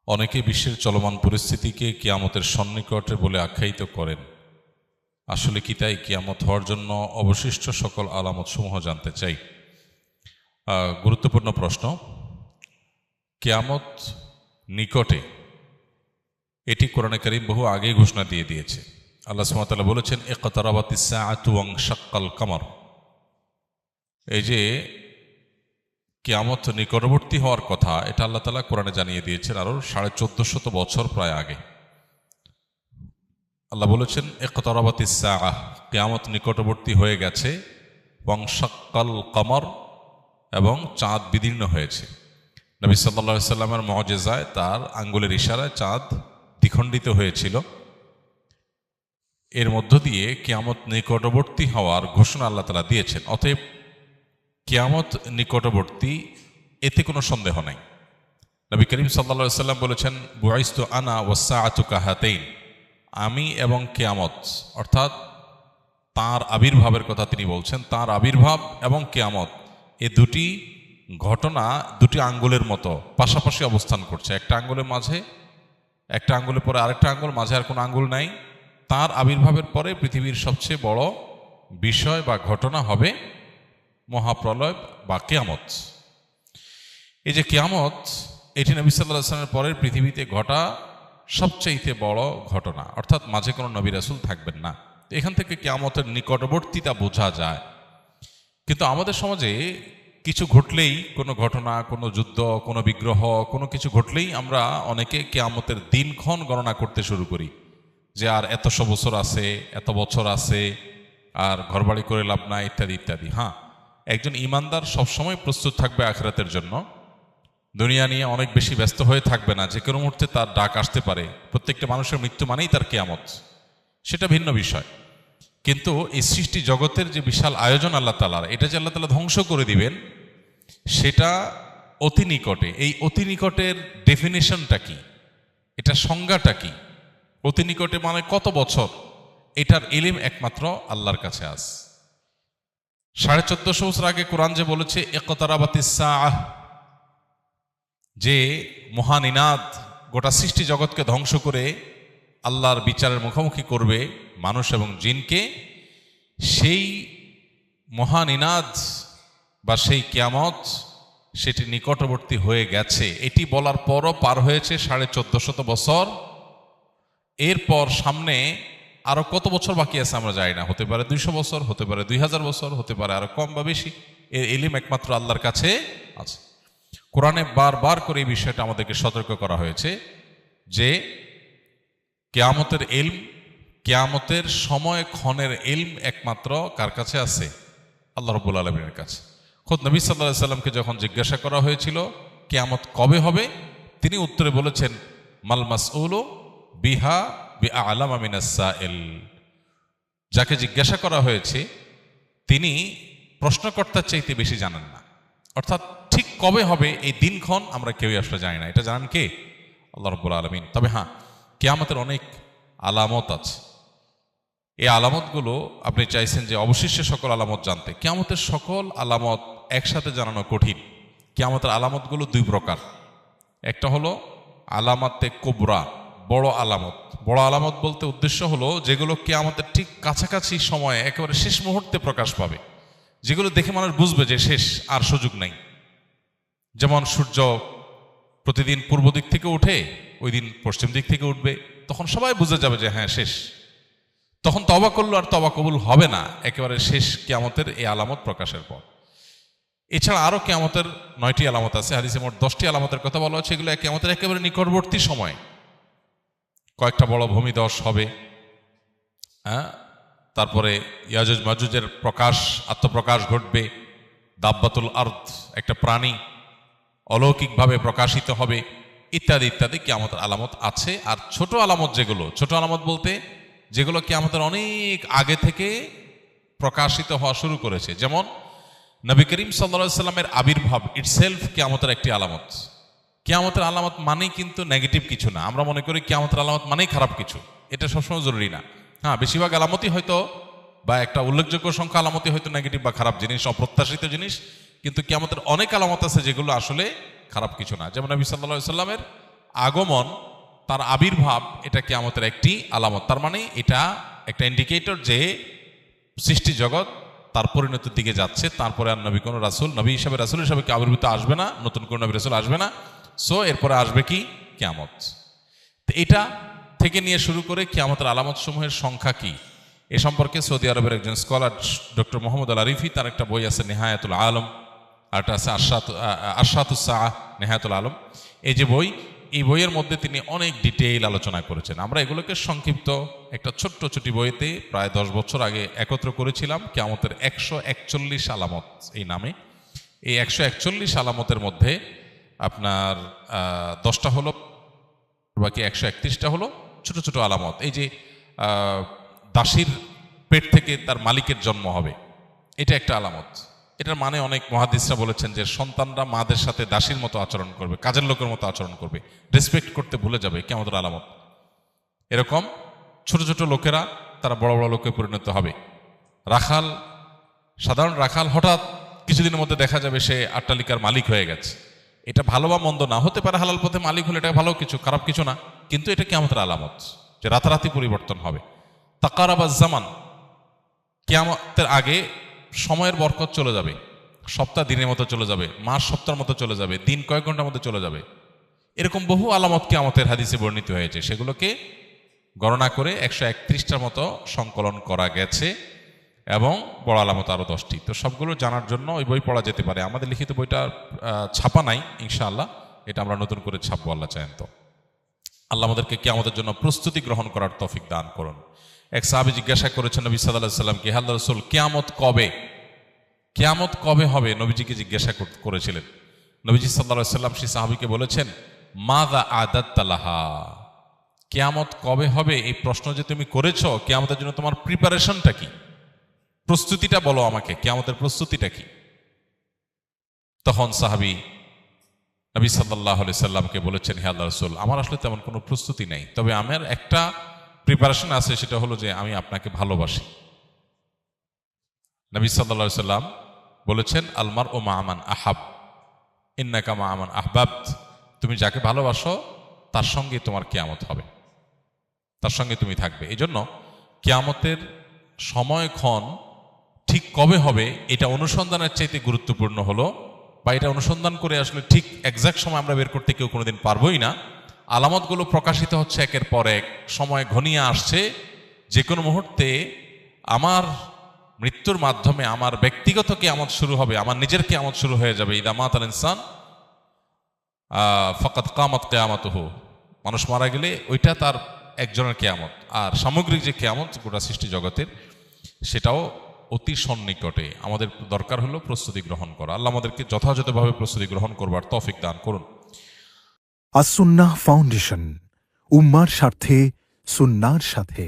অনেকে বিশ্বের চলমান পরিস্থিতিকে কিয়ামতের সন্নিকটে বলে আখ্যায়িত করেন। আসলে কি তাই? কিয়ামত হওয়ার জন্য অবশিষ্ট সকল আলামতসমূহ জানতে চাই। গুরুত্বপূর্ণ প্রশ্ন। কিয়ামত নিকটে, এটি কোরআনে কারীম বহু আগেই ঘোষণা দিয়ে দিয়েছে। আল্লাহ সুবহানাহু ওয়া তাআলা বলেছেন, ইকতারাবাতিস সাআতু ওয়ানশাক্কাল কামার। এই যে কিয়ামত নিকটবর্তী হওয়ার কথা, এটা আল্লাহ তাআলা কোরআনে জানিয়ে দিয়েছেন আরও 1450 বছর প্রায় আগে। আল্লাহ বলেছেন, ইকতারাবাতিস সাআহ, কিয়ামত নিকটবর্তী হয়ে গেছে, ওয়ানশাক্কাল কামার, এবং চাঁদ বিদীর্ণ হয়েছে। নবী সাল্লাল্লাহু আলাইহি সাল্লামের মুআজিজায় তার আঙ্গুলের ইশারায় চাঁদ দ্বিখণ্ডিত হয়েছিল। এর মধ্য দিয়ে কিয়ামত নিকটবর্তী হওয়ার ঘোষণা আল্লাহ তাআলা দিয়েছেন। অতএব কিয়ামত নিকটবর্তী, এতে কোনো সন্দেহ নাই। নবী করিম সাল্লাল্লাহু আলাইহি সাল্লাম বলেছেন, বুইসতু আনা ওয়াসসাআতু কাহাতাইন, আমি এবং কিয়ামত, অর্থাৎ তাঁর আবির্ভাবের কথা তিনি বলছেন। তাঁর আবির্ভাব এবং কিয়ামত, এ দুটি ঘটনা দুটি আঙ্গুলের মতো পাশাপাশি অবস্থান করছে। একটা আঙ্গুলের মাঝে, একটা আঙ্গুলের পরে আরেকটা আঙ্গুল, মাঝে আর কোনো আঙ্গুল নাই। তাঁর আবির্ভাবের পরে পৃথিবীর সবচেয়ে বড় বিষয় বা ঘটনা হবে মহাপ্রলয় বা কিয়ামত। এই যে কিয়ামত, এটি নবী সাল্লাল্লাহু আলাইহি ওয়াসাল্লামের পরের পৃথিবীতে ঘটা সবচাইতে বড় ঘটনা, অর্থাৎ মাঝে কোনো নবী রাসূল থাকবেন না। এখান থেকে কিয়ামতের নিকটবর্তীতা বোঝা যায়। কিন্তু আমাদের সমাজে কিছু ঘটলেই, কোনো ঘটনা, কোনো যুদ্ধ, কোনো বিগ্রহ, কোনো কিছু ঘটলেই আমরা অনেকে কিয়ামতের দিনক্ষণ গণনা করতে শুরু করি, যে আর এতশো বছর আছে, এত বছর আছে, আর ঘরবাড়ি করে লাভ নাই, ইত্যাদি ইত্যাদি। হ্যাঁ, একজন ঈমানদার সবসময় প্রস্তুত থাকবে আখিরাতের জন্য। দুনিয়া নিয়ে অনেক বেশি ব্যস্ত হয়ে থাকবে না, যে কোনো মুহূর্তে তার ডাক আসতে পারে। প্রত্যেকটা মানুষের মৃত্যু মানেই তার কিয়ামত, সেটা ভিন্ন বিষয়। কিন্তু এই সৃষ্টি জগতের যে বিশাল আয়োজন আল্লাহ তাআলার, এটা যে আল্লাহ তাআলা ধ্বংস করে দিবেন, সেটা অতি নিকটে। এই অতি নিকটের ডেফিনেশনটা কি, এটা সংজ্ঞাটা কি? অতি নিকটে মানে কত বছর? এটার ইলম একমাত্র আল্লাহর কাছে আছে। 1450 বছর আগে কোরআন যে বলেছে ইকতারাবাতিস সাআহ, যে মহানিনাদ গোটা সৃষ্টি জগৎকে ধ্বংস করে আল্লাহর বিচারের মুখোমুখি করবে মানুষ এবং জিনকে, সেই মহানিনাদ বা সেই কিয়ামত, সেটি নিকটবর্তী হয়ে গেছে। এটি বলার পরও পার হয়েছে 1450 বছর। এরপর সামনে আরো কত বছর বাকি আছে আমরা জানি না। হতে পারে 200 বছর, হতে পারে 2000 বছর, হতে পারে আরো কম বা বেশি। এর ইলম একমাত্র আল্লাহর কাছে আছে। কোরআনে বারবার করে এই বিষয়টা আমাদেরকে সতর্ক করা হয়েছে যে কিয়ামতের ইলম, কিয়ামতের সময় ক্ষণের ইলম একমাত্র কার কাছে আছে? আল্লাহ রাব্বুল আলামিনের কাছে। খোদ নবী সাল্লাল্লাহু আলাইহি সাল্লামকে যখন জিজ্ঞাসা করা হয়েছিল কিয়ামত কবে হবে, তিনি উত্তরে বলেছেন, মাল মাসউলু বিহা বিআলামা মিনাস সাইল। যাকে জিজ্ঞাসা করা হয়েছে তিনি প্রশ্নকর্তার চাইতে বেশি জানেন না। অর্থাৎ ঠিক কবে হবে এই দিনক্ষণ আমরা কেউই আসলে জানি না। এটা জানেন কে? আল্লাহ রাব্বুল আলামিন। তবে হ্যাঁ, কিয়ামতের অনেক আলামত আছে। এই আলামতগুলো আপনি চাইছেন যে অবশিষ্ট সকল আলামত জানতে। কিয়ামতের সকল আলামত একসাথে জানানো কঠিন। কিয়ামতের আলামতগুলো দুই প্রকার। একটা হলো আলামাতে কুবরা, বড় আলামত। বড় আলামত বলতে উদ্দেশ্য হলো যেগুলো কিয়ামতের ঠিক কাছাকাছি সময়ে একেবারে শেষ মুহূর্তে প্রকাশ পাবে, যেগুলো দেখে মানুষ বুঝবে যে শেষ, আর সুযোগ নাই। যেমন সূর্য প্রতিদিন পূর্ব দিক থেকে উঠে, ওই দিন পশ্চিম দিক থেকে উঠবে, তখন সবাই বুঝে যাবে যে হ্যাঁ শেষ। তখন তওবা করলো আর তওবা কবুল হবে না, একেবারে শেষ কিয়ামতের এই আলামত প্রকাশের পর। এছাড়া আরো কিয়ামতের 9টি আলামত আছে। হাদিসে মোট 10টি আলামতের কথা বলা হচ্ছে। এগুলো কিয়ামতের একেবারে নিকটবর্তী সময়। কয়েকটা বড় ভূমিধস হবে, হ্যাঁ, তারপরে ইয়াজুজ মাজুজের প্রকাশ, আত্মপ্রকাশ ঘটবে। দাব্বাতুল আরদ, একটা প্রাণী অলৌকিকভাবে প্রকাশিত হবে, ইত্যাদি ইত্যাদি কিয়ামতের আলামত আছে। আর ছোট আলামত যেগুলো, ছোট আলামত বলতে যেগুলো কিয়ামতের অনেক আগে থেকে প্রকাশিত হওয়া শুরু করেছে, যেমন নবী করিম সাল্লাল্লাহু আলাইহি সাল্লামের আবির্ভাব ইটসেলফ কিয়ামতের একটি আলামত। কিয়ামতের আলামত মানেই কিন্তু নেগেটিভ কিছু না। আমরা মনে করি কিয়ামতের আলামত মানেই খারাপ কিছু, এটা সবসময় জরুরি না। হ্যাঁ, বেশিরভাগ আলামতই হয়তো, বা একটা উল্লেখযোগ্য সংখ্যা আলামতই হয়তো নেগেটিভ বা খারাপ জিনিস, অপ্রত্যাশিত জিনিস। কিন্তু কিয়ামতের অনেক আলামত আছে যেগুলো আসলে খারাপ কিছু না। যেমন নবী সাল্লাল্লাহু আলাইহি সাল্লামের আগমন, তার আবির্ভাব, এটা কিয়ামতের একটি আলামত। তার মানে এটা একটা ইন্ডিকেটর যে সৃষ্টি জগৎ তার পরিণতির দিকে যাচ্ছে। তারপরে আর নবী কোনো রাসূল, নবী হিসাবে রাসূল হিসাবে কি আবির্ভূত আসবে না, নতুন কোনো নবী রাসূল আসবে না। সো এরপরে আসবে কি? কিয়ামত। তো এটা থেকে নিয়ে শুরু করে কিয়ামতের আলামত সমূহের সংখ্যা কি, এ সম্পর্কে সৌদি আরবের একজন স্কলার ডক্টর মোহাম্মদ আল আরিফি, তার একটা বই আছে নেহায়াতুল আলম, আর একটা আছে আরশাতুস সাআহ নেহায়াতুল আলম। এই যে বই, এই বইয়ের মধ্যে তিনি অনেক ডিটেইল আলোচনা করেছেন। আমরা এগুলোকে সংক্ষিপ্ত একটা ছোট্ট ছোটি বইতে প্রায় 10 বছর আগে একত্র করেছিলাম, কিয়ামতের 141 আলামত এই নামে। এই 141 আলামতের মধ্যে আপনার 10টা হলো, বাকি 131টা হলো ছোট ছোট আলামত। এই যে দাসীর পেট থেকে তার মালিকের জন্ম হবে, এটা একটা আলামত। এটার মানে অনেক মুহাদ্দিসরা বলেছেন যে সন্তানরা মাদের সাথে দাসীর মতো আচরণ করবে, কাজের লোকের মতো আচরণ করবে, রেসপেক্ট করতে ভুলে যাবে, কিয়ামতের আলামত। এরকম ছোট ছোট লোকেরা তারা বড় বড় লোকে পরিণত হবে। রাখাল, সাধারণ রাখাল হঠাৎ কিছুদিনের মধ্যে দেখা যাবে সে আট্টালিকার মালিক হয়ে গেছে। এটা ভালো বা মন্দ না হতে পারে, হালাল পথে মালিক হলে এটা ভালো কিছু, খারাপ কিছু না, কিন্তু এটা কিয়ামতের আলামত যে রাতারাতি পরিবর্তন হবে। তাকারাবাজ জামান, কিয়ামতের আগে সময়ের বরকত চলে যাবে, সপ্তাহ দিনের মতো চলে যাবে, মাস সপ্তাহের মতো চলে যাবে, দিন কয়েক ঘন্টার মধ্যে চলে যাবে। এরকম বহু আলামত কিয়ামতের হাদিসে বর্ণিত হয়েছে, সেগুলোকে গণনা করে 131টার মতো সংকলন করা গেছে, এবং বড় আলামত আরও 10টি। তো সবগুলো জানার জন্য ওই বই পড়া যেতে পারে। আমাদের লিখিত বইটা ছাপা নাই, ইনশাআল্লাহ এটা আমরা নতুন করে ছাপবো আল্লাহ চাহেন তো। আল্লাহ আমাদেরকে কিয়ামতের জন্য প্রস্তুতি গ্রহণ করার তৌফিক দান করুন। এক সাহাবী জিজ্ঞাসা করেছেন নবী সাল্লাল্লাহু আলাইহি সাল্লামকে, হে আল্লাহর রাসূল, কিয়ামত কবে, কিয়ামত কবে হবে? নবীজিকে জিজ্ঞাসা করেছিলেন। নবীজি সাল্লাল্লাহু আলাইহি সাল্লাম সেই সাহাবীকে বলেছেন, মাযা আদাত্তা লাহা, কিয়ামত কবে হবে এই প্রশ্ন যে তুমি করেছো, কিয়ামতের জন্য তোমার প্রিপারেশনটা কি, প্রস্তুতিটা বলো আমাকে, কিয়ামতের প্রস্তুতিটা কি? তখন সাহাবী নবী সাল্লাল্লাহু আলাইহি সাল্লামকে বলেছেন, হে আল্লাহর রাসূল, আমার আসলে তেমন কোনো প্রস্তুতি নেই, তবে আমার একটা প্রিপারেশন আছে, সেটা হলো যে আমি আপনাকে ভালোবাসি। নবী সাল্লাল্লাহু আলাইহি সাল্লাম বলেছেন, আলমার ও মা'মান আহাব ইন্নাকা মা'মান আহবাবত, তুমি যাকে ভালোবাসো তার সঙ্গে তোমার কিয়ামত হবে, তার সঙ্গে তুমি থাকবে। এই জন্য কিয়ামতের সময়ক্ষণ ঠিক কবে হবে এটা অনুসন্ধানের চাইতে গুরুত্বপূর্ণ হলো, বা এটা অনুসন্ধান করে আসলে ঠিক এক্সাক্ট সময় আমরা বের করতে কেউ কোনোদিন পারবোই না। আলামতগুলো প্রকাশিত হচ্ছে একের পর এক, সময় ঘনিয়ে আসছে। যে কোনো মুহূর্তে আমার মৃত্যুর মাধ্যমে আমার ব্যক্তিগত কিয়ামত শুরু হবে, আমার নিজের কিয়ামত শুরু হয়ে যাবে। ইদা মাতাল ইনসান ফাকাদ কামাত কিয়ামাতুহু, মানুষ মারা গেলে ওইটা তার একজনের কিয়ামত। আর সামগ্রিক যে কিয়ামত গোটা সৃষ্টি জগতের, সেটাও অতি সন্নিকটে। আমাদের দরকার হলো প্রস্তুতি গ্রহণ করা। আল্লাহ আমাদেরকে যথাযথভাবে প্রস্তুতি গ্রহণ করবার তৌফিক দান করুন। আস সুন্নাহ ফাউন্ডেশন, উম্মার স্বার্থে সুন্নাহর সাথে।